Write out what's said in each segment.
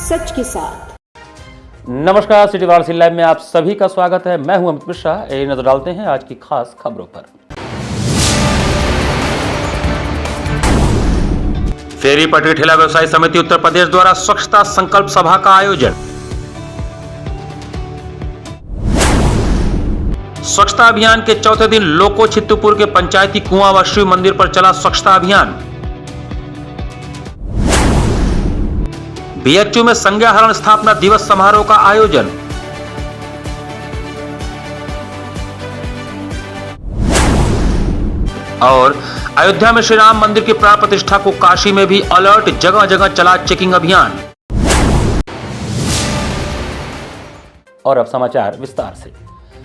सच के साथ। नमस्कार, सिटी वार्ता लाइव में आप सभी का स्वागत है। मैं हूं अमित मिश्रा। एक नजर डालते हैं आज की खास खबरों पर। फेरी पटरी ठेला व्यवसायी समिति उत्तर प्रदेश द्वारा स्वच्छता संकल्प सभा का आयोजन। स्वच्छता अभियान के चौथे दिन लोको चित्तूपुर के पंचायती कुआं व शिव मंदिर पर चला स्वच्छता अभियान। बीएचयू में संज्ञाहरण स्थापना दिवस समारोह का आयोजन। और अयोध्या में श्री राम मंदिर की प्राण प्रतिष्ठा को काशी में भी अलर्ट, जगह जगह चला चेकिंग अभियान। और अब समाचार विस्तार से।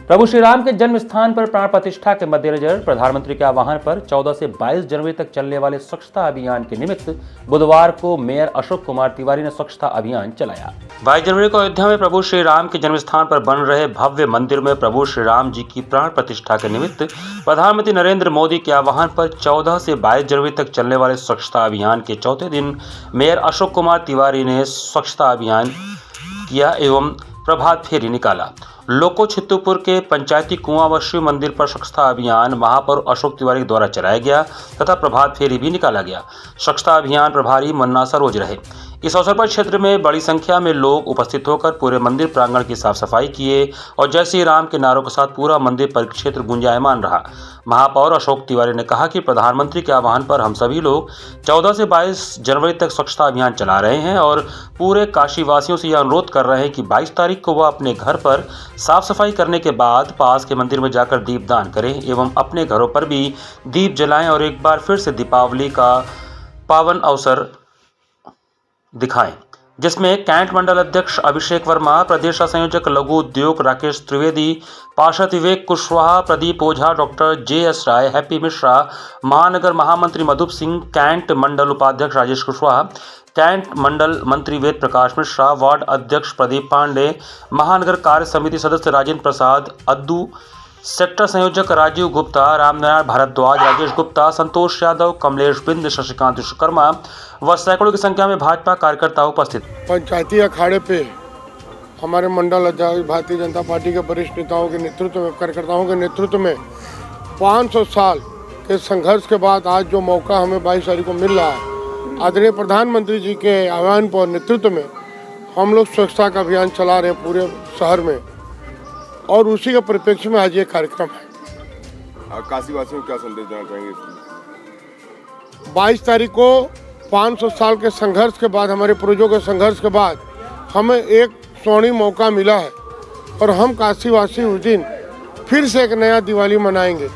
प्रभु श्री राम के जन्म स्थान पर प्राण प्रतिष्ठा के मद्देनजर प्रधानमंत्री के आह्वान पर 14 से 22 जनवरी तक चलने वाले स्वच्छता अभियान के निमित्त बुधवार को मेयर अशोक कुमार तिवारी ने स्वच्छता अभियान चलाया। 22 जनवरी को अयोध्या में प्रभु श्री राम के जन्म स्थान पर बन रहे भव्य मंदिर में प्रभु श्री राम जी की प्राण प्रतिष्ठा के निमित्त प्रधानमंत्री नरेंद्र मोदी के आह्वान पर 14 से 22 जनवरी तक चलने वाले स्वच्छता अभियान के चौथे दिन मेयर अशोक कुमार तिवारी ने स्वच्छता अभियान किया एवं प्रभात फेरी निकाला। लोको चित्तूपुर के पंचायती कुआं व शिव मंदिर पर स्वच्छता अभियान महापौर अशोक तिवारी द्वारा चलाया गया तथा प्रभात फेरी भी निकाला गया। स्वच्छता अभियान प्रभारी मन्ना सरोज रहे। इस अवसर पर क्षेत्र में बड़ी संख्या में लोग उपस्थित होकर पूरे मंदिर प्रांगण की साफ सफाई किए और जय श्री राम के नारों के साथ पूरा मंदिर परिक्षेत्र गुंजायमान रहा। महापौर अशोक तिवारी ने कहा कि प्रधानमंत्री के आह्वान पर हम सभी लोग 14 से 22 जनवरी तक स्वच्छता अभियान चला रहे हैं और पूरे काशी वासियों से यह अनुरोध कर रहे हैं कि 22 तारीख को वह अपने घर पर साफ सफाई करने के बाद पास के मंदिर में जाकर दीपदान करें एवं अपने घरों पर भी दीप जलाएं और एक बार फिर से दीपावली का पावन अवसर दिखाएं, जिसमें कैंट मंडल अध्यक्ष अभिषेक वर्मा, प्रदेश संयोजक लघु उद्योग राकेश त्रिवेदी, पार्षद विवेक कुशवाहा, प्रदीप ओझा, डॉक्टर JS राय, हैप्पी मिश्रा, महानगर महामंत्री मधुप सिंह, कैंट मंडल उपाध्यक्ष राजेश कुशवाहा, कैंट मंडल मंत्री वेद प्रकाश मिश्रा, वार्ड अध्यक्ष प्रदीप पांडे, महानगर कार्य समिति सदस्य राजेंद्र प्रसाद अद्दू, सेक्टर संयोजक राजीव गुप्ता, रामनारायण भारद्वाज, राजेश गुप्ता, संतोष यादव, कमलेश बिंद, शशिकांत विश्वकर्मा व सैकड़ों की संख्या में भाजपा कार्यकर्ता उपस्थित। पंचायती अखाड़े पे हमारे मंडल अध्यक्ष भारतीय जनता पार्टी के वरिष्ठ नेताओं के नेतृत्व में, कार्यकर्ताओं के नेतृत्व में 500 साल के संघर्ष के बाद आज जो मौका हमें 22 तारीख को मिल रहा है, आदरणीय प्रधानमंत्री जी के आह्वान पर नेतृत्व में हम लोग स्वच्छता का अभियान चला रहे हैं पूरे शहर में और उसी के परिप्रेक्ष्य में आज ये कार्यक्रम है। काशी वासियों को क्या संदेश देना चाहेंगे? 22 तारीख को 500 साल के संघर्ष के बाद, हमारे पूर्वजों के संघर्ष के बाद हमें एक स्वर्णिम मौका मिला है और हम काशीवासी उस दिन फिर से एक नया दिवाली मनाएंगे।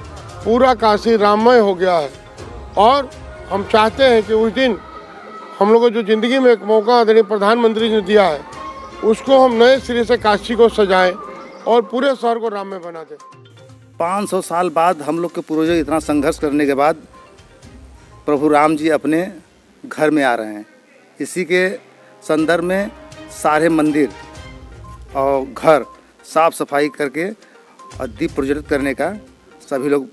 पूरा काशी राममय हो गया है और हम चाहते हैं कि उस दिन हम लोगों को जो ज़िंदगी में एक मौका आदरणीय प्रधानमंत्री ने दिया है उसको हम नए सिरे से काशी को सजाएं और पूरे शहर को राममय बना दें। 500 साल बाद हम लोग के पूर्वजों इतना संघर्ष करने के बाद प्रभु राम जी अपने घर में आ रहे हैं। इसी के संदर्भ में सारे मंदिर और घर साफ सफाई करके और दीप प्रज्वलित करने का सभी लोग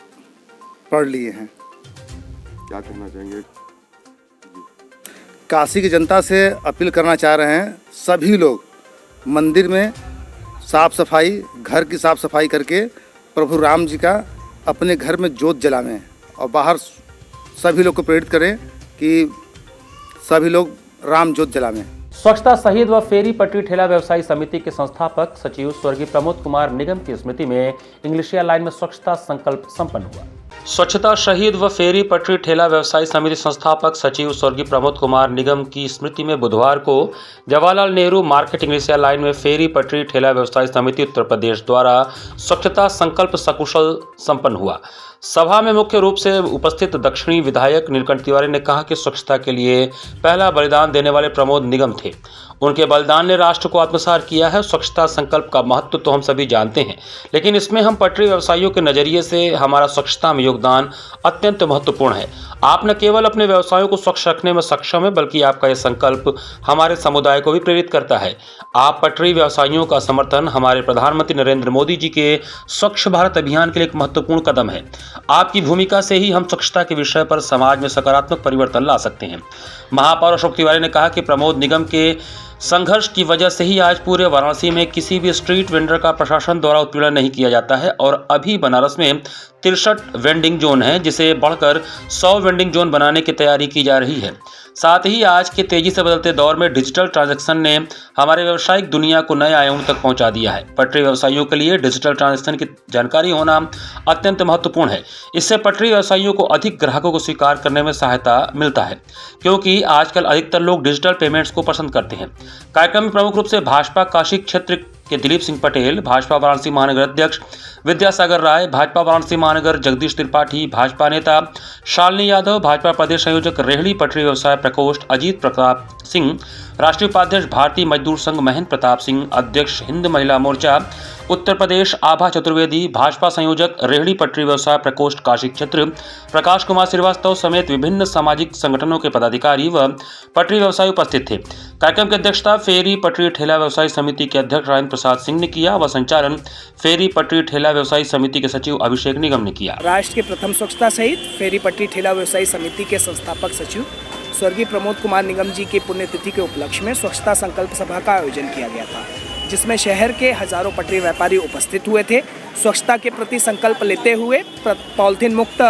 पढ़ लिए हैं। क्या कहना चाहेंगे? काशी की जनता से अपील करना चाह रहे हैं, सभी लोग मंदिर में साफ सफाई, घर की साफ सफाई करके प्रभु राम जी का अपने घर में जोत जलावें और बाहर सभी लोग को प्रेरित करें कि सभी लोग राम जोत जलावें। स्वच्छता शहीद व फेरी पटरी ठेला व्यवसायी समिति के संस्थापक सचिव स्वर्गीय प्रमोद कुमार निगम की स्मृति में इंग्लिशिया लाइन में स्वच्छता संकल्प संपन्न हुआ। स्वच्छता शहीद व फेरी पटरी ठेला व्यवसायी समिति संस्थापक सचिव स्वर्गीय प्रमोद कुमार निगम की स्मृति में बुधवार को जवाहरलाल नेहरू मार्केट इंग्लिशिया लाइन में फेरी पटरी ठेला व्यवसायी समिति उत्तर प्रदेश द्वारा स्वच्छता संकल्प सकुशल संपन्न हुआ। सभा में मुख्य रूप से उपस्थित दक्षिणी विधायक नीलकंठ तिवारी ने कहा कि स्वच्छता के लिए पहला बलिदान देने वाले प्रमोद निगम थे। उनके बलिदान ने राष्ट्र को आत्मसात किया है। स्वच्छता संकल्प का महत्व तो हम सभी जानते हैं, लेकिन इसमें हम पटरी व्यवसायियों के नजरिए से हमारा स्वच्छता में योगदान अत्यंत महत्वपूर्ण है। आप न केवल अपने व्यवसायों को स्वच्छ रखने में सक्षम है, बल्कि आपका यह संकल्प हमारे समुदाय को भी प्रेरित करता है। आप पटरी व्यवसायियों का समर्थन हमारे प्रधानमंत्री नरेंद्र मोदी जी के स्वच्छ भारत अभियान के लिए एक महत्वपूर्ण कदम है। आपकी भूमिका से ही हम स्वच्छता के विषय पर समाज में सकारात्मक परिवर्तन ला सकते हैं। महापौर अशोक तिवारी ने कहा कि प्रमोद निगम के संघर्ष की वजह से ही आज पूरे वाराणसी में किसी भी स्ट्रीट वेंडर का प्रशासन द्वारा उत्पीड़न नहीं किया जाता है और अभी बनारस में 63 वेंडिंग जोन है, जिसे बढ़कर 100 वेंडिंग जोन बनाने की तैयारी की जा रही है। साथ ही आज के तेजी से बदलते दौर में डिजिटल ट्रांजैक्शन ने हमारे व्यावसायिक दुनिया को नए आयाम तक पहुंचा दिया है। पटरी व्यवसायियों के लिए डिजिटल ट्रांजैक्शन की जानकारी होना अत्यंत महत्वपूर्ण है। इससे पटरी व्यवसायियों को अधिक ग्राहकों को स्वीकार करने में सहायता मिलता है, क्योंकि आजकल अधिकतर लोग डिजिटल पेमेंट्स को पसंद करते हैं। कार्यक्रम में प्रमुख रूप से भाजपा काशी क्षेत्र के दिलीप सिंह पटेल, भाजपा वाराणसी महानगर अध्यक्ष विद्यासागर राय, भाजपा वाराणसी महानगर जगदीश त्रिपाठी, भाजपा नेता शालिनी यादव, भाजपा प्रदेश संयोजक रेहड़ी पटरी व्यवसाय प्रकोष्ठ अजीत प्रताप सिंह, राष्ट्रीय उपाध्यक्ष भारतीय मजदूर संघ महेंद्र प्रताप सिंह, अध्यक्ष हिंद महिला मोर्चा उत्तर प्रदेश आभा चतुर्वेदी, भाजपा संयोजक रेहड़ी पटरी व्यवसाय प्रकोष्ठ काशी क्षेत्र प्रकाश कुमार श्रीवास्तव समेत विभिन्न सामाजिक संगठनों के पदाधिकारी व पटरी व्यवसायी उपस्थित थे। कार्यक्रम की अध्यक्षता फेरी पटरी ठेला व्यवसायी समिति के अध्यक्ष राजेंद्र प्रसाद सिंह ने किया व संचालन फेरी पटरी ठेला व्यवसायी समिति के सचिव अभिषेक निगम ने किया। राष्ट्र के प्रथम स्वच्छता सहित फेरी पटरी ठेला व्यवसायी समिति के संस्थापक सचिव स्वर्गीय प्रमोद कुमार निगम जी की पुण्यतिथि के उपलक्ष्य में स्वच्छता संकल्प सभा का आयोजन किया गया था, जिसमें शहर के हजारों पटरी व्यापारी उपस्थित हुए थे। स्वच्छता के प्रति संकल्प लेते हुए पॉलिथीन मुक्त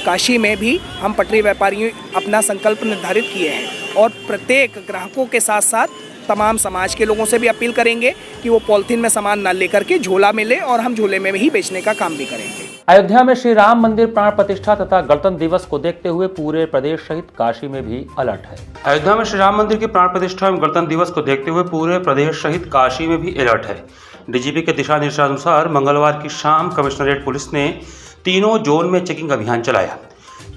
काशी में भी हम पटरी व्यापारियों अपना संकल्प निर्धारित किए हैं और प्रत्येक ग्राहकों के साथ साथ तमाम समाज के लोगों से भी अपील करेंगे कि वो पॉलिथीन में सामान न लेकर के झोला में ले और हम झोले में ही बेचने का काम भी करेंगे। अयोध्या में श्री राम मंदिर प्राण प्रतिष्ठा तथा गणतंत्र दिवस को देखते हुए पूरे प्रदेश सहित काशी में भी अलर्ट है। अयोध्या में श्री राम मंदिर की प्राण प्रतिष्ठा एवं गणतंत्र दिवस को देखते हुए पूरे प्रदेश सहित काशी में भी अलर्ट है। डीजीपी के दिशा निर्देशानुसार मंगलवार की शाम कमिश्नरेट पुलिस ने तीनों जोन में चेकिंग अभियान चलाया।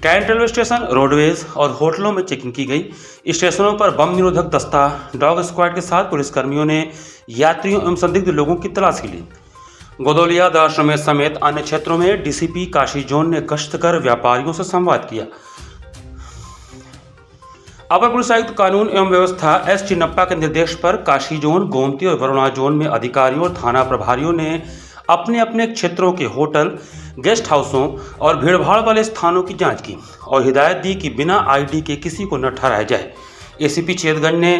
कैंट रेलवे स्टेशन, रोडवेज और होटलों में चेकिंग की गई। स्टेशनों पर बम निरोधक दस्ता, डॉग स्क्वाड के साथ पुलिसकर्मियों ने यात्रियों एवं संदिग्ध लोगों की तलाशी ली। गोदौलिया, दशाश्वमेध समेत अन्य क्षेत्रों में डीसीपी काशी जोन ने गश्त कर व्यापारियों से संवाद किया। अपर पुलिस आयुक्त कानून एवं व्यवस्था एस चिन्नप्पा के निर्देश पर काशी जोन, गोमती और वरुणा जोन में अधिकारियों और थाना प्रभारियों ने अपने अपने क्षेत्रों के होटल, गेस्ट हाउसों और भीड़भाड़ वाले स्थानों की जांच की और हिदायत दी कि बिना आईडी के किसी को न ठहराया जाए। एसीपी चेतगंज ने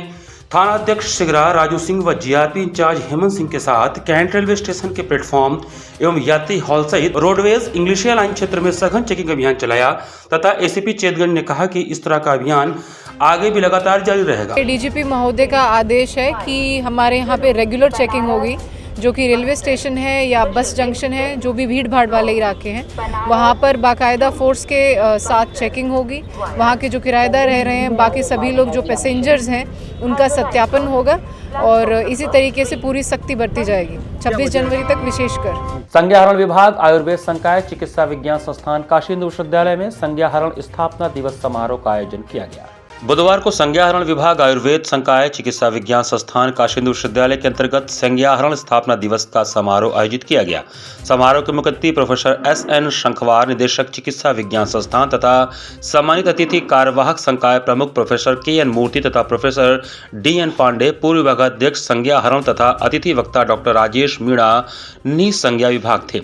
थाना अध्यक्ष सिगरा राजू सिंह व जीआरपी इंचार्ज हेमंत सिंह के साथ कैंट रेलवे स्टेशन के प्लेटफॉर्म एवं यात्री हॉल सहित रोडवेज इंग्लिशिया लाइन क्षेत्र में सघन चेकिंग अभियान चलाया तथा एसीपी चेतगंज ने कहा कि इस तरह का अभियान आगे भी लगातार जारी रहेगा। डीजीपी महोदय का आदेश है कि हमारे यहाँ पे रेगुलर चेकिंग होगी, जो कि रेलवे स्टेशन है या बस जंक्शन है, जो भी भीड़ भाड़ वाले इलाके हैं वहाँ पर बाकायदा फोर्स के साथ चेकिंग होगी। वहाँ के जो किराएदार रह रहे हैं, बाकी सभी लोग जो पैसेंजर्स हैं, उनका सत्यापन होगा और इसी तरीके से पूरी सख्ती बरती जाएगी 26 जनवरी तक विशेषकर। संज्ञाहरण विभाग आयुर्वेद संकाय चिकित्सा विज्ञान संस्थान काशी हिंदू विश्वविद्यालय में संज्ञाहरण स्थापना दिवस समारोह का आयोजन किया गया। बुधवार को संज्ञाहरण विभाग आयुर्वेद संकाय चिकित्सा विज्ञान संस्थान काशी हिंदू विश्वविद्यालय के अंतर्गत संज्ञाहरण स्थापना दिवस का समारोह आयोजित किया गया। समारोह के मुख्य अतिथि प्रोफेसर एस.एन. शंखवार, निदेशक चिकित्सा विज्ञान संस्थान तथा सम्मानित अतिथि कार्यवाहक संकाय प्रमुख प्रोफेसर के.एन. मूर्ति तथा प्रोफेसर डी.एन. पांडे, पूर्व विभागाध्यक्ष संज्ञाहरण तथा अतिथि वक्ता डॉक्टर राजेश मीणा निसंज्ञा विभाग थे।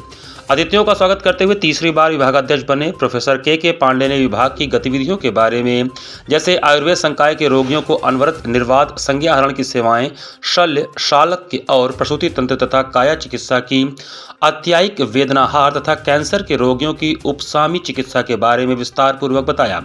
अतिथियों का स्वागत करते हुए तीसरी बार विभागाध्यक्ष बने प्रोफेसर के पांडे ने विभाग की गतिविधियों के बारे में, जैसे आयुर्वेद संकाय के रोगियों को अनवरत निर्वाध संज्ञाहरण की सेवाएं, शल्य, शालक और प्रसूति तंत्र तथा काया चिकित्सा की अत्यायिक वेदनाहार तथा कैंसर के रोगियों की उपसामी चिकित्सा के बारे में विस्तार पूर्वक बताया।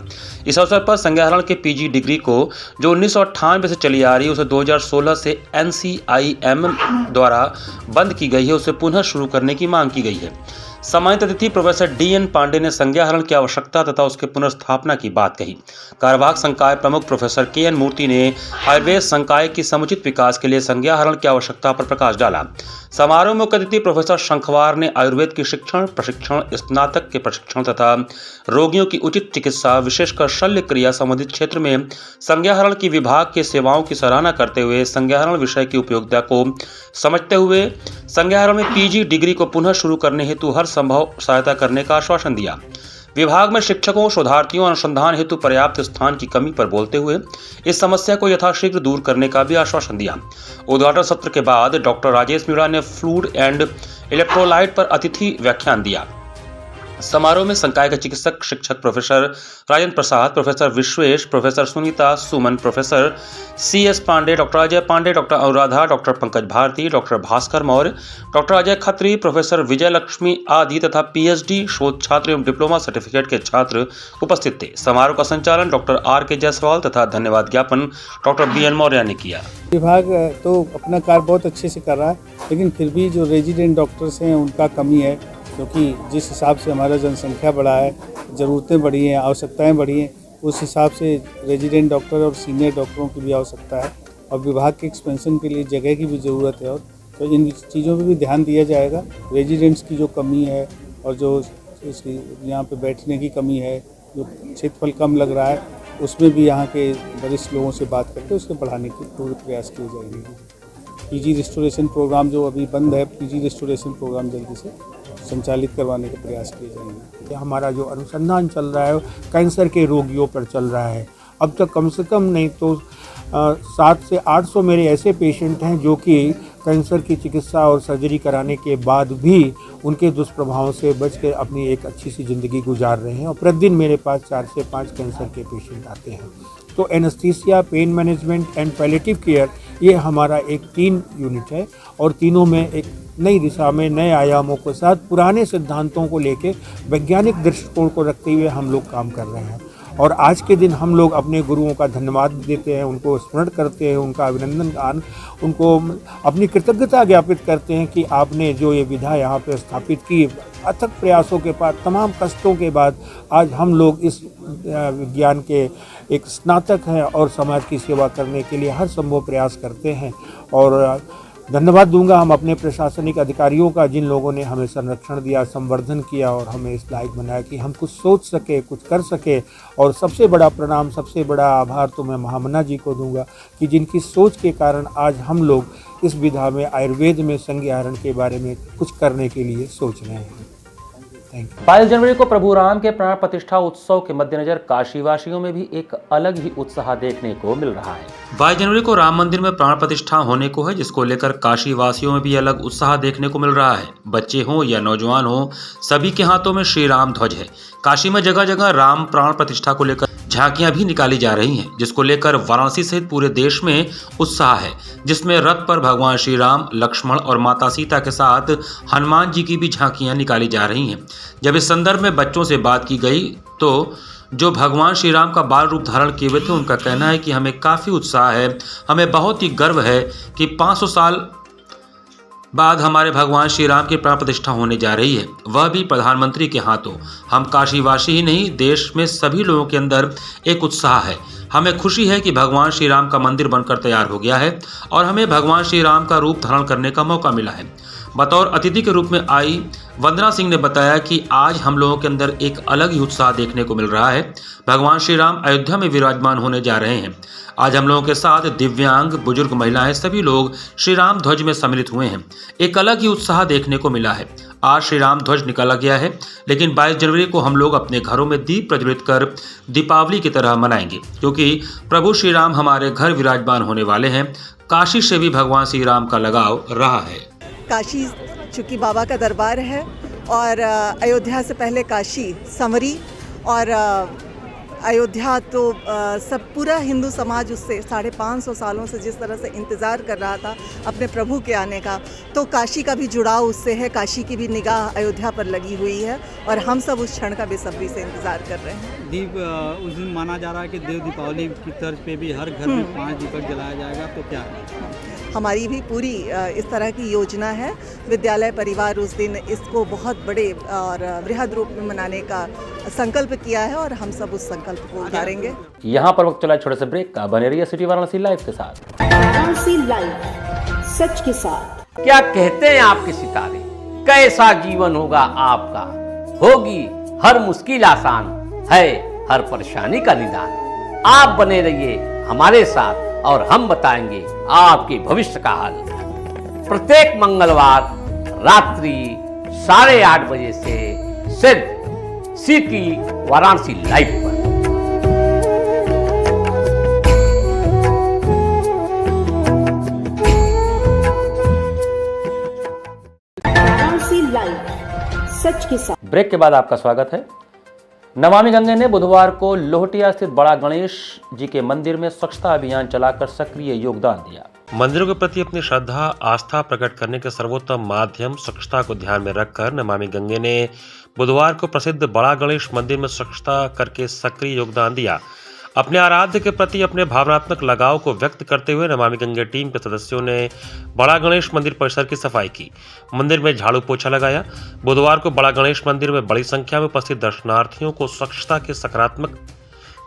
इस अवसर पर संज्ञाहरण के पीजी डिग्री को जो 1998 से चली आ रही है, उसे 2016 से NCIM द्वारा बंद की गई है, उसे पुनः शुरू करने की मांग की गई है। सम्मानित अतिथि प्रोफेसर डी.एन. पांडे ने संज्ञाहरण की आवश्यकता तथा उसके पुनर्स्थापना की बात कही। कार्यवाहक संकाय प्रमुख प्रोफेसर के.एन. मूर्ति ने आयुर्वेद संकाय की समुचित विकास के लिए संज्ञाहरण की आवश्यकता पर प्रकाश डाला। समारोह में मुख्य अतिथि प्रोफेसर शंखवार ने आयुर्वेद की शिक्षण, प्रशिक्षण, स्नातक के प्रशिक्षण तथा रोगियों की उचित चिकित्सा, विशेषकर शल्य क्रिया संबंधित क्षेत्र में संज्ञाहरण की विभाग के सेवाओं की सराहना करते हुए संज्ञाहरण विषय की उपयोगिता को समझते हुए संज्ञाहरण में पीजी डिग्री को पुनः शुरू करने हेतु हर संभव सहायता करने का आश्वासन दिया। विभाग में शिक्षकों, शोधार्थियों और अनुसंधान हेतु पर्याप्त स्थान की कमी पर बोलते हुए इस समस्या को यथाशीघ्र दूर करने का भी आश्वासन दिया। उद्घाटन सत्र के बाद डॉक्टर राजेश मीणा ने फ्लूइड एंड इलेक्ट्रोलाइट पर अतिथि व्याख्यान दिया। समारोह में संकाय के चिकित्सक शिक्षक professor Rajendra Prasad, professor Vishwesh, professor Sunita Suman, professor CS Pandey, doctor Ajay Pandey, doctor Anuradha, doctor Pankaj Bharti, doctor Bhaskar Maurya, doctor Ajay Khatri, professor Vijay Lakshmi आदि तथा PhD शोध छात्र एवं डिप्लोमा सर्टिफिकेट के छात्र उपस्थित थे। समारोह का संचालन डॉक्टर RK जायसवाल तथा धन्यवाद ज्ञापन डॉक्टर BN मौर्य ने किया। विभाग तो अपना कार्य बहुत अच्छे से कर रहा है, लेकिन फिर भी जो रेजिडेंट डॉक्टर्स हैं उनका कमी है, क्योंकि जिस हिसाब से हमारा जनसंख्या बढ़ा है, ज़रूरतें बढ़ी हैं, आवश्यकताएं बढ़ी हैं, उस हिसाब से रेजिडेंट डॉक्टर और सीनियर डॉक्टरों की भी आवश्यकता है और विभाग के एक्सपेंशन के लिए जगह की भी ज़रूरत है। और तो इन चीज़ों पर भी ध्यान दिया जाएगा। रेजिडेंट्स की जो कमी है और जो यहाँ पे बैठने की कमी है, जो क्षेत्रफल कम लग रहा है, उसमें भी यहाँ के वरिष्ठ लोगों से बात करके उसके बढ़ाने के पूरे प्रयास किए जाएंगे। PG रिस्टोरेशन प्रोग्राम जो अभी बंद है, PG रिस्टोरेशन प्रोग्राम जल्दी से संचालित करवाने के प्रयास किए जाएंगे। हमारा जो अनुसंधान चल रहा है कैंसर के रोगियों पर चल रहा है। अब तक कम से कम नहीं तो 700 से 800 मेरे ऐसे पेशेंट हैं जो कि कैंसर की चिकित्सा और सर्जरी कराने के बाद भी उनके दुष्प्रभावों से बच कर अपनी एक अच्छी सी ज़िंदगी गुजार रहे हैं। और प्रतिदिन मेरे पास 4 से 5 कैंसर के पेशेंट आते हैं। तो anaesthesia, pain management and palliative care, ये हमारा एक 3 यूनिट है और तीनों में एक नई दिशा में नए आयामों के साथ पुराने सिद्धांतों को लेके वैज्ञानिक दृष्टिकोण को रखते हुए हम लोग काम कर रहे हैं। और आज के दिन हम लोग अपने गुरुओं का धन्यवाद देते हैं, उनको स्मरण करते हैं, उनका अभिनंदन, उनको अपनी कृतज्ञता ज्ञापित करते हैं कि आपने जो ये विधा यहाँ पर स्थापित की, अथक प्रयासों के बाद, तमाम कष्टों के बाद आज हम लोग इस विज्ञान के एक स्नातक हैं और समाज की सेवा करने के लिए हर संभव प्रयास करते हैं। और धन्यवाद दूंगा हम अपने प्रशासनिक अधिकारियों का, जिन लोगों ने हमें संरक्षण दिया, संवर्धन किया और हमें इस लायक बनाया कि हम कुछ सोच सके, कुछ कर सके। और सबसे बड़ा प्रणाम, सबसे बड़ा आभार तो मैं महामना जी को दूंगा कि जिनकी सोच के कारण आज हम लोग इस विधा में, आयुर्वेद में संज्ञाहरण के बारे में कुछ करने के लिए सोच रहे हैं। 22 जनवरी को प्रभु राम के प्राण प्रतिष्ठा उत्सव के मद्देनजर काशीवासियों में भी एक अलग ही उत्साह देखने को मिल रहा है। 22 जनवरी को राम मंदिर में प्राण प्रतिष्ठा होने को है, जिसको लेकर काशीवासियों में भी अलग उत्साह देखने को मिल रहा है। बच्चे हों या नौजवान हों, सभी के हाथों में श्री राम ध्वज है। काशी में जगह जगह राम प्राण प्रतिष्ठा को लेकर झांकियां भी निकाली जा रही हैं, जिसको लेकर वाराणसी सहित पूरे देश में उत्साह है, जिसमें रथ पर भगवान श्री राम, लक्ष्मण और माता सीता के साथ हनुमान जी की भी झांकियां निकाली जा रही हैं। जब इस संदर्भ में बच्चों से बात की गई तो जो भगवान श्री राम का बाल रूप धारण किए हुए थे, उनका कहना है कि हमें काफ़ी उत्साह है, हमें बहुत ही गर्व है कि 500 साल बाद हमारे भगवान श्री राम की प्राण प्रतिष्ठा होने जा रही है, वह भी प्रधानमंत्री के हाथों। हम काशीवासी ही नहीं, देश में सभी लोगों के अंदर एक उत्साह है। हमें खुशी है कि भगवान श्री राम का मंदिर बनकर तैयार हो गया है और हमें भगवान श्री राम का रूप धारण करने का मौका मिला है। बतौर अतिथि के रूप में आई वंदना सिंह ने बताया कि आज हम लोगों के अंदर एक अलग ही उत्साह देखने को मिल रहा है। भगवान श्री राम अयोध्या में विराजमान होने जा रहे हैं। आज हम लोगों के साथ दिव्यांग, बुजुर्ग, महिलाएं, सभी लोग श्री राम ध्वज में सम्मिलित हुए हैं। एक अलग ही उत्साह देखने को मिला है। आज श्री राम ध्वज निकाला गया है, लेकिन 22 जनवरी को हम लोग अपने घरों में दीप प्रज्वलित कर दीपावली की तरह मनाएंगे, क्योंकि प्रभु श्री राम हमारे घर विराजमान होने वाले हैं। काशी से भी भगवान श्री राम का लगाव रहा है। काशी चूँकि बाबा का दरबार है और अयोध्या से पहले काशी, संवरी और अयोध्या तो सब पूरा हिंदू समाज उससे 550 सालों से जिस तरह से इंतज़ार कर रहा था अपने प्रभु के आने का, तो काशी का भी जुड़ाव उससे है। काशी की भी निगाह अयोध्या पर लगी हुई है और हम सब उस क्षण का बेसब्री से इंतज़ार कर रहे हैं। दीप उस दिन माना जा रहा है कि देव दीपावली की तर्ज पे भी हर घर में 5 दीपक जलाया जाएगा, तो क्या है? हमारी भी पूरी इस तरह की योजना है। विद्यालय परिवार उस दिन इसको बहुत बड़े और बृहद रूप में मनाने का संकल्प किया है और हम सब उस संकल्प को उतारेंगे। यहाँ पर वक्त चला छोटे से ब्रेक का। बने रहिए सिटी वाराणसी लाइव के साथ। वाराणसी लाइव, सच के साथ। क्या कहते हैं आपके सितारे, कैसा जीवन होगा आपका, होगी हर मुश्किल आसान, है हर परेशानी का निदान। आप बने रहिए हमारे साथ और हम बताएंगे आपके भविष्य का हाल। प्रत्येक मंगलवार रात्रि 8:30 बजे से सिर्फ सिटी वाराणसी लाइव पर। वाराणसी लाइव, सच के साथ। ब्रेक के बाद आपका स्वागत है। नमामि गंगे ने बुधवार को लोहटिया स्थित बड़ा गणेश जी के मंदिर में स्वच्छता अभियान चलाकर सक्रिय योगदान दिया। मंदिरों के प्रति अपनी श्रद्धा आस्था प्रकट करने के सर्वोत्तम माध्यम स्वच्छता को ध्यान में रखकर नमामि गंगे ने बुधवार को प्रसिद्ध बड़ा गणेश मंदिर में स्वच्छता करके सक्रिय योगदान दिया। अपने आराध्य के प्रति अपने भावनात्मक लगाव को व्यक्त करते हुए नमामि गंगे टीम के सदस्यों ने बड़ा गणेश मंदिर परिसर की सफाई की, मंदिर में झाड़ू पोछा लगाया। बुधवार को बड़ा गणेश मंदिर में बड़ी संख्या में उपस्थित दर्शनार्थियों को स्वच्छता के सकारात्मक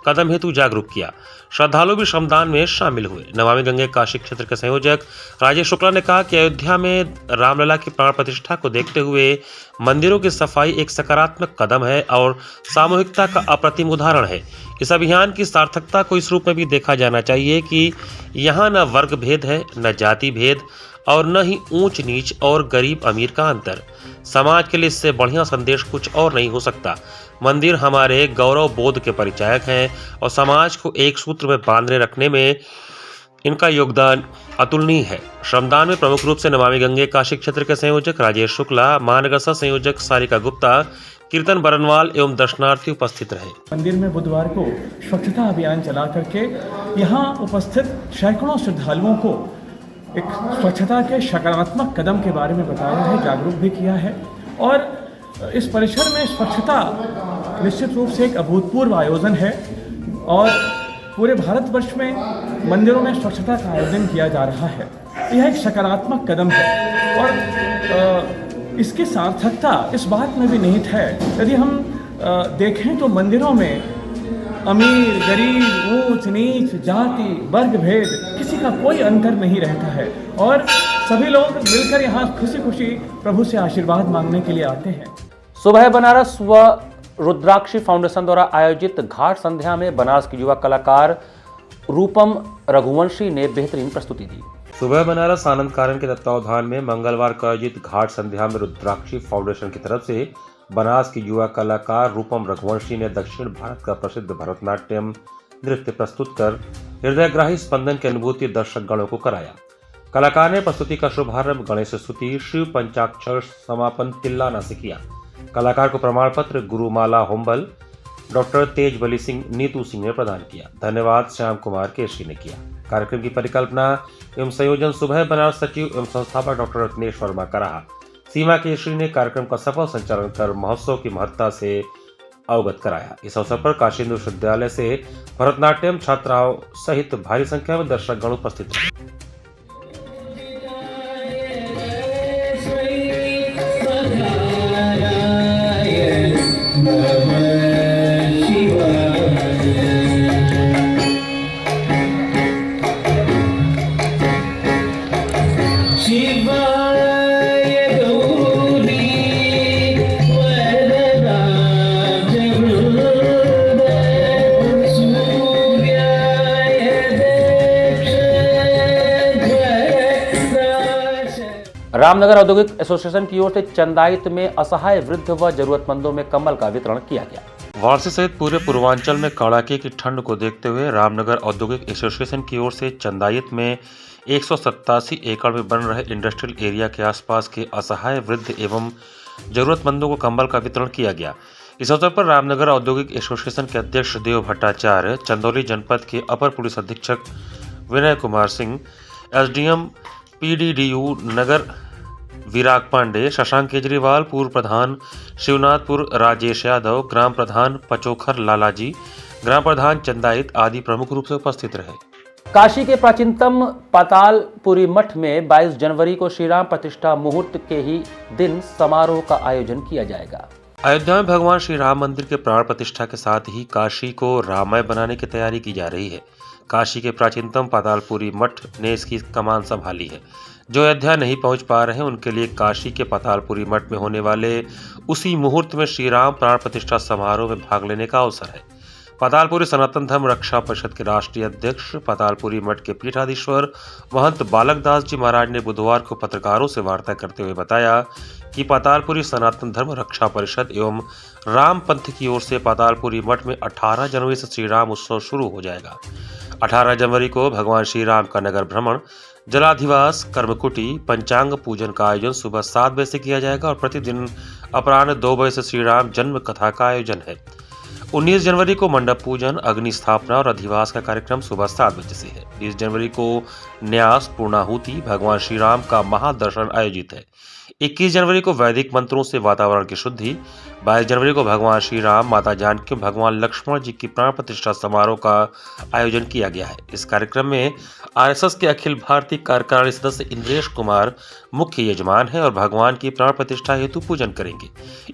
कदम हेतु जागरूक किया। श्रद्धालु भी श्रमदान में शामिल हुए। नमामि गंगे काशी क्षेत्र के संयोजक राजेश शुक्ला ने कहा कि अयोध्या में रामलला की प्राण प्रतिष्ठा को देखते हुए मंदिरों की सफाई एक सकारात्मक कदम है और सामूहिकता का अप्रतिम उदाहरण है। इस अभियान की सार्थकता को इस रूप में भी देखा जाना चाहिए कि यहाँ न वर्ग भेद है, न जाति भेद और न ही ऊंच नीच और गरीब अमीर का अंतर। समाज के लिए इससे बढ़िया संदेश कुछ और नहीं हो सकता। मंदिर हमारे गौरव बोध के परिचायक हैं और समाज को एक सूत्र में बांधने रखने में इनका योगदान अतुलनीय है। श्रमदान में प्रमुख रूप से नमामि गंगे काशी क्षेत्र के संयोजक राजेश शुक्ला, महानगर सह संयोजक सारिका गुप्ता, कीर्तन बरनवाल एवं दर्शनार्थी उपस्थित रहे। मंदिर में बुधवार को स्वच्छता अभियान चला करके यहाँ उपस्थित सैकड़ों श्रद्धालुओं को एक स्वच्छता के सकारात्मक कदम के बारे में बताया है, जागरूक भी किया है। और इस परिसर में स्वच्छता निश्चित रूप से एक अभूतपूर्व आयोजन है और पूरे भारतवर्ष में मंदिरों में स्वच्छता का आयोजन किया जा रहा है। यह एक सकारात्मक कदम है और इसकी सार्थकता इस बात में भी निहित है। यदि हम देखें तो मंदिरों में अमीर गरीब, ऊंच नीच, जाति, वर्ग भेद किसी का कोई अंतर नहीं रहता है और सभी लोग मिलकर यहाँ खुशी खुशी प्रभु से आशीर्वाद मांगने के लिए आते हैं। सुबह बनारस व रुद्राक्षी फाउंडेशन द्वारा आयोजित घाट संध्या में बनारस की युवा कलाकार रूपम रघुवंशी ने बेहतरीन प्रस्तुति दी। सुबह बनारस आनंद कारण के तत्वावधान में मंगलवार को आयोजित घाट संध्या में रुद्राक्षी फाउंडेशन की तरफ से बनारस की युवा कलाकार रूपम रघुवंशी ने दक्षिण भारत का प्रसिद्ध भरतनाट्यम नृत्य प्रस्तुत कर हृदयग्राही स्पंदन की अनुभूति दर्शक गणों को कराया। कलाकार ने प्रस्तुति का शुभारंभ गणेश स्तुति शिव पंचाक्षर समापन तिल्लाना से किया। कलाकार को प्रमाण पत्र गुरुमाला होम्बल, डॉक्टर तेज बली सिंह, नीतू सिंह ने प्रदान किया। धन्यवाद श्याम कुमार केशरी ने किया। कार्यक्रम की परिकल्पना एवं संयोजन सुबह बनारस सचिव एवं संस्थापक डॉक्टर रत्नेश वर्मा का रहा। सीमा केशरी ने कार्यक्रम का सफल संचालन कर महोत्सव की महत्ता से अवगत कराया। इस अवसर पर काशी हिंदू विश्वविद्यालय से भरतनाट्यम छात्राओं सहित भारी संख्या में दर्शकगण उपस्थित रहे। रामनगर औद्योगिक एसोसिएशन की ओर से चंदाइत में असहाय वृद्ध व जरूरतमंदों में कंबल का वितरण किया गया। वाराणसी सहित पूरे पूर्वांचल में कड़ाके की ठंड को देखते हुए रामनगर औद्योगिक एसोसिएशन की ओर से चंदाइत में 187 एकड़ में बन रहे इंडस्ट्रियल एरिया के आसपास के असहाय वृद्ध एवं जरूरतमंदों को कंबल का वितरण किया गया। इस अवसर पर रामनगर औद्योगिक एसोसिएशन के अध्यक्ष देव भट्टाचार्य, चंदौली जनपद के अपर पुलिस अधीक्षक विनय कुमार सिंह, एसडीएम पीडीडीयू नगर विराग पांडे, शशांक केजरीवाल, पूर्व प्रधान शिवनाथपुर राजेश यादव, ग्राम प्रधान पचोखर लालाजी, ग्राम प्रधान चंदाइत आदि प्रमुख रूप से उपस्थित रहे। काशी के प्राचीनतम पातालपुरी मठ में 22 जनवरी को श्री राम प्रतिष्ठा मुहूर्त के ही दिन समारोह का आयोजन किया जाएगा। अयोध्या में भगवान श्री राम मंदिर के प्राण प्रतिष्ठा के साथ ही काशी को राममय बनाने की तैयारी की जा रही है। काशी के प्राचीनतम पातालपुरी मठ ने इसकी कमान संभाली है। जो अयोध्या नहीं पहुंच पा रहे हैं उनके लिए काशी के पातालपुरी मठ में होने वाले उसी मुहूर्त में श्री राम प्राण प्रतिष्ठा समारोह में भाग लेने का अवसर है। पातालपुरी सनातन धर्म रक्षा परिषद के राष्ट्रीय अध्यक्ष पातालपुरी मठ के पीठाधीश्वर महंत बालक दास जी महाराज ने बुधवार को पत्रकारों से वार्ता करते हुए बताया कि पातालपुरी सनातन धर्म रक्षा परिषद एवं राम पंथ की ओर से पातालपुरी मठ में 18 जनवरी से श्री राम उत्सव शुरू हो जाएगा। 18 जनवरी को भगवान श्री राम का नगर भ्रमण जलाधिवास, कर्मकुटी, पंचांग पूजन का आयोजन सुबह 7 बजे से किया जाएगा और प्रतिदिन अपराह्न 2 बजे से श्री राम जन्म कथा का आयोजन है। 19 जनवरी को मंडप पूजन, अग्नि स्थापना और अधिवास का कार्यक्रम सुबह 7 बजे से है। 20 जनवरी को न्यास, पूर्णाहुति, भगवान श्री राम का महादर्शन आयोजित है। 21 जनवरी को वैदिक मंत्रों से वातावरण की शुद्धि। 22 जनवरी को भगवान श्री राम, माता जानकी, भगवान लक्ष्मण जी की प्राण प्रतिष्ठा समारोह का आयोजन किया गया है। इस कार्यक्रम में आरएसएस के अखिल भारतीय कार्यकारिणी सदस्य इंद्रेश कुमार मुख्य यजमान हैं और भगवान की प्राण प्रतिष्ठा हेतु पूजन करेंगे।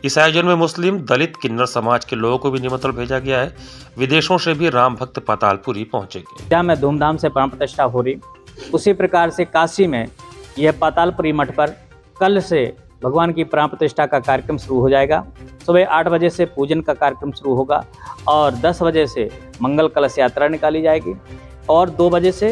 इस आयोजन में मुस्लिम, दलित, किन्नर समाज के लोगों को भी निमंत्रण भेजा गया है। विदेशों से भी राम भक्त पातालपुरी पहुंचेंगे। अयोध्या में धूमधाम से प्राण प्रतिष्ठा हो रही, उसी प्रकार से काशी में यह पातालपुरी मठ पर कल से भगवान की प्राण प्रतिष्ठा का कार्यक्रम शुरू हो जाएगा। सुबह 8 बजे से पूजन का कार्यक्रम शुरू होगा और 10 बजे से मंगल कलश यात्रा निकाली जाएगी और 2 बजे से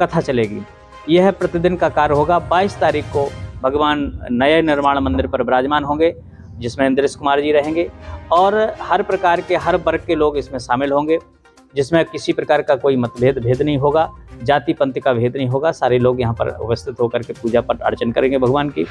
कथा चलेगी। यह प्रतिदिन का कार्य होगा। 22 तारीख को भगवान नए निर्माण मंदिर पर विराजमान होंगे, जिसमें इंद्रेश कुमार जी रहेंगे और हर प्रकार के, हर वर्ग के लोग इसमें शामिल होंगे, जिसमें किसी प्रकार का कोई भेद नहीं होगा, जाति पंथ का भेद नहीं होगा। सारे लोग यहाँ पर उपस्थित होकर के पूजा पाठ अर्चन करेंगे भगवान की।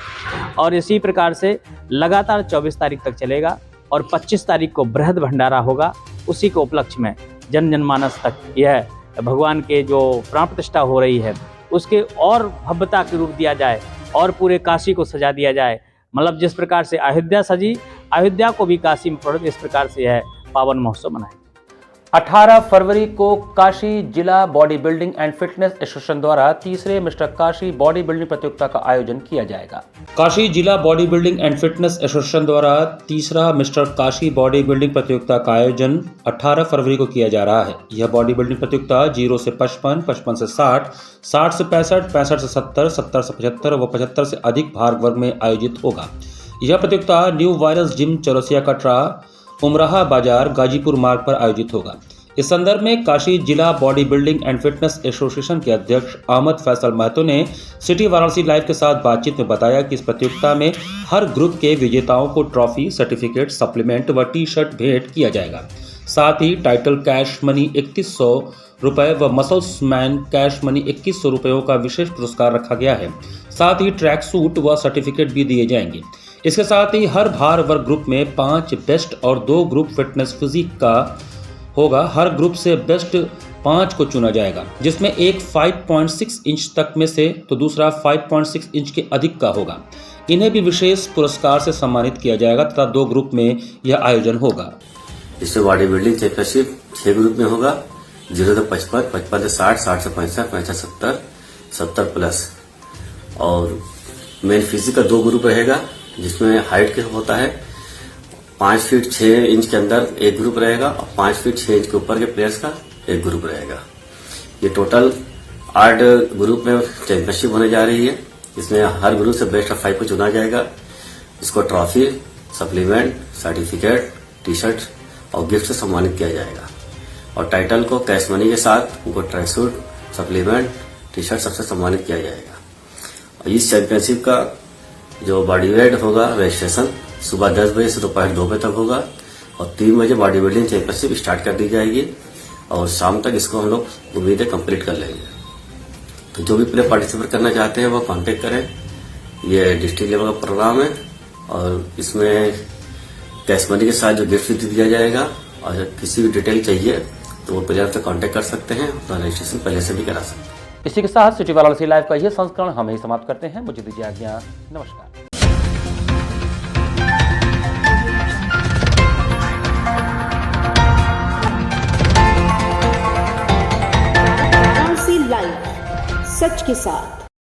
और इसी प्रकार से लगातार 24 तारीख तक चलेगा और 25 तारीख को बृहद भंडारा होगा। उसी के उपलक्ष्य में जन जनमानस तक यह भगवान के जो प्राण प्रतिष्ठा हो रही है उसके और भव्यता के रूप दिया जाए और पूरे काशी को सजा दिया जाए। मतलब जिस प्रकार से अयोध्या सजी, अयोध्या को भी काशी में परिणत, इस प्रकार से यह पावन महोत्सव मनाए। 18 फरवरी को काशी जिला body building and fitness association द्वारा तीसरे मिस्टर काशी बॉडी बिल्डिंग प्रतियोगिता का आयोजन किया जाएगा। काशी जिला body building and fitness association द्वारा तीसरा मिस्टर काशी बॉडी बिल्डिंग प्रतियोगिता का आयोजन 18 फरवरी को किया जा रहा है। यह बॉडी बिल्डिंग प्रतियोगिता 0 से 55, 55 से 60, 60 से 65, 65 से 70, 70 से 75 व 75 से अधिक भार वर्ग में आयोजित होगा। यह प्रतियोगिता new virus gym, Chaurasia Katra, Umraha बाजार, गाजीपुर मार्ग पर आयोजित होगा। इस संदर्भ में काशी जिला body building and fitness association के अध्यक्ष अहमद फैसल महतो ने सिटी वाराणसी लाइव के साथ बातचीत में बताया कि इस प्रतियोगिता में हर ग्रुप के विजेताओं को ट्रॉफी, सर्टिफिकेट, सप्लीमेंट व टी शर्ट भेंट किया जाएगा। साथ ही टाइटल कैश मनी 3100 रुपये व मसल्स मैन कैश मनी 2100 रुपयों का विशेष पुरस्कार रखा गया है। साथ ही ट्रैक सूट व सर्टिफिकेट भी दिए जाएंगे। इसके साथ ही हर भार वर्ग ग्रुप में 5 बेस्ट और 2 ग्रुप फिटनेस फिजिक का होगा। हर ग्रुप से बेस्ट 5 को चुना जाएगा, जिसमें एक 5.6 इंच तक में से तो दूसरा 5.6 इंच के अधिक का होगा। इन्हें भी विशेष पुरस्कार से सम्मानित किया जाएगा तथा 2 ग्रुप में यह आयोजन होगा। इसमें बॉडी बिल्डिंग चैंपियनशिप 6 ग्रुप में होगा। 0 से 55, 55 से 60, 60 से 65, 65 से 70, 70 प्लस। और मेन फिजिक का 2 ग्रुप रहेगा, जिसमें हाइट के होता है 5 फीट 6 इंच के अंदर एक ग्रुप रहेगा और 5 फीट 6 इंच के ऊपर के प्लेयर्स का एक ग्रुप रहेगा। ये टोटल 8 ग्रुप में चैंपियनशिप होने जा रही है। इसमें हर ग्रुप से बेस्ट ऑफ 5 को चुना जाएगा। इसको trophy, supplement, certificate, T shirt और गिफ्ट से सम्मानित किया जाएगा। और टाइटल को कैश मनी के साथ उनको track suit, supplement, T shirt सबसे सम्मानित किया जाएगा। और इस चैंपियनशिप का जो बॉडी वेट होगा रजिस्ट्रेशन सुबह 10 बजे से दोपहर 2 बजे तक होगा और 3 बजे बॉडी बिल्डिंग चैंपियनशिप स्टार्ट कर दी जाएगी और शाम तक इसको हम लोग उम्मीद है कंप्लीट कर लेंगे। तो जो भी प्लेयर पार्टिसिपेट करना चाहते हैं वो कांटेक्ट करें। ये डिस्ट्रिक्ट लेवल का प्रोग्राम है और इसमें कैश मनी के साथ जो गिफ्ट भी दिया जाएगा और अगर किसी भी डिटेल चाहिए तो वो प्लेयर से कांटेक्ट कर सकते हैं, अपना रजिस्ट्रेशन पहले से भी करा सकते हैं। इसी के साथ सिटी वाराणसी लाइव का यह संस्करण हम ही समाप्त करते हैं। मुझे दीजिए आज्ञा। नमस्कार। लाइव, सच के साथ।